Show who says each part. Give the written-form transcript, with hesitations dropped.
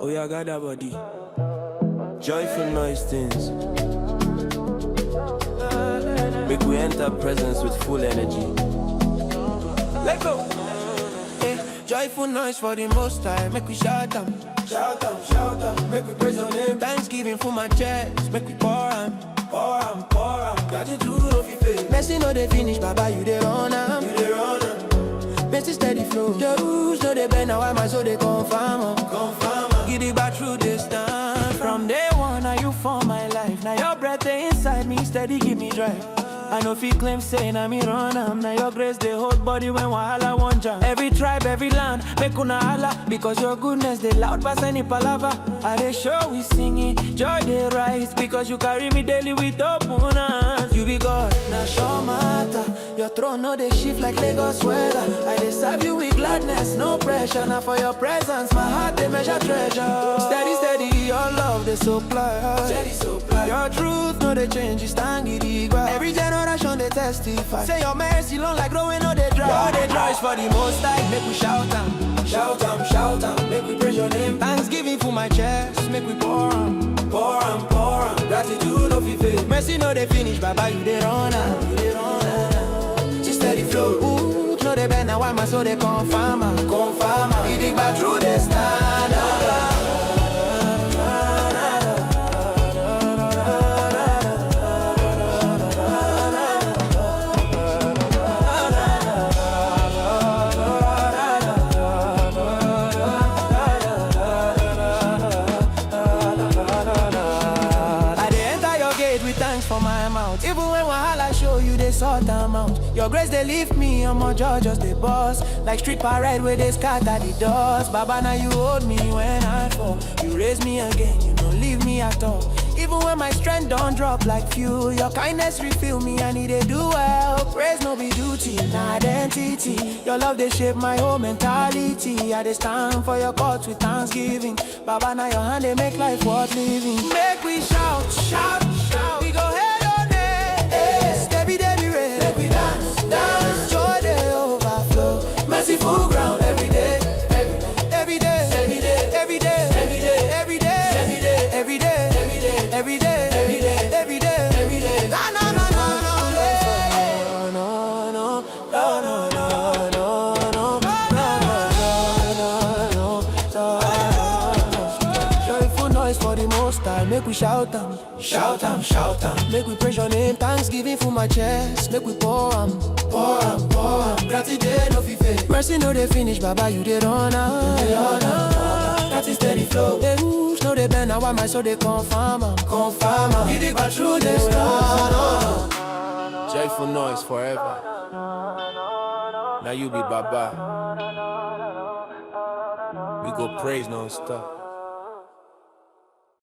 Speaker 1: Oh yeah, got that body. Joyful noise things. Make we enter presence with full energy. Let go. Joyful noise for the most time. Make we shout them. Shout them, shout them. Make we praise your name. Thanksgiving for my chest. Make we pour them. Pour them, pour them. Gratitude of your faith. Mercy no they finish, Baba, you they run them. You they run them. Mercy steady flow. The rules no they bend, now why my soul they confirm. Confirm. Give it back through this time. From day one, now you for my life. Now your breath they inside me, steady give me drive. I know if you claim saying I'm run am. Now your grace they hold body when wahala one jam. Every tribe, every land, make una holla. Because your goodness they loud pass any palava. I they show we singing, joy they rise. Because you carry me daily with open hands. You be God, now show matter. Your throne no they shift like Lagos weather. I they serve you with gladness, no pressure. Now for your presence, my heart they measure treasure. Steady, steady, your love they supply. Steady supply. Your truth no they change, you stand giddy. Every generation they testify. Say your mercy long like growing no they dry. All they dry is for the most high. Make we shout them, shout them, shout them. Make we praise your name. Thanksgiving for my chest. Make we pour them, pour them, pour them. Gratitude of your faith. Mercy no they finish, Baba you they run am, you they run am. Just steady flow. Ooh, no they bend now why my soul they confirm, confirm. You dig back through the stand. For my mouth. Even when wahala show you they sort them out. Your grace they lift me, I'm a judge, just the boss. Like street parade where they scatter the dust. Baba now you hold me when I fall. You raise me again, you don't leave me at all. Even when my strength don't drop like fuel. Your kindness refill me, I need to do well. Praise no be duty, na identity. Your love they shape my whole mentality. I they stand for your cause with thanksgiving. Baba now your hand they make life worth living. Make we shout, shout, shout. We go head on it. Steady, steady, red. Make we dance, dance. Joy they overflow. Merciful ground every day. Every day, every day, every day, every day, every day, every day, every day, every day, every day, every day, every day, every day. No, no, no, no, no, no, no, no, no, no, no. Joyful noise for the most time. Make we shout them, shout them, shout them. Make we praise your name. Thanksgiving for my chest. Make we pour them, pour them, pour them. Gratitude no fi faith. Mercy no they finish, Baba you they run am. That is steady flow. They rules no they bend, now why my soul they confirm am, confirm am. You dig back through this storm. Joyful noise forever. Now you be Baba. We go praise non-stop.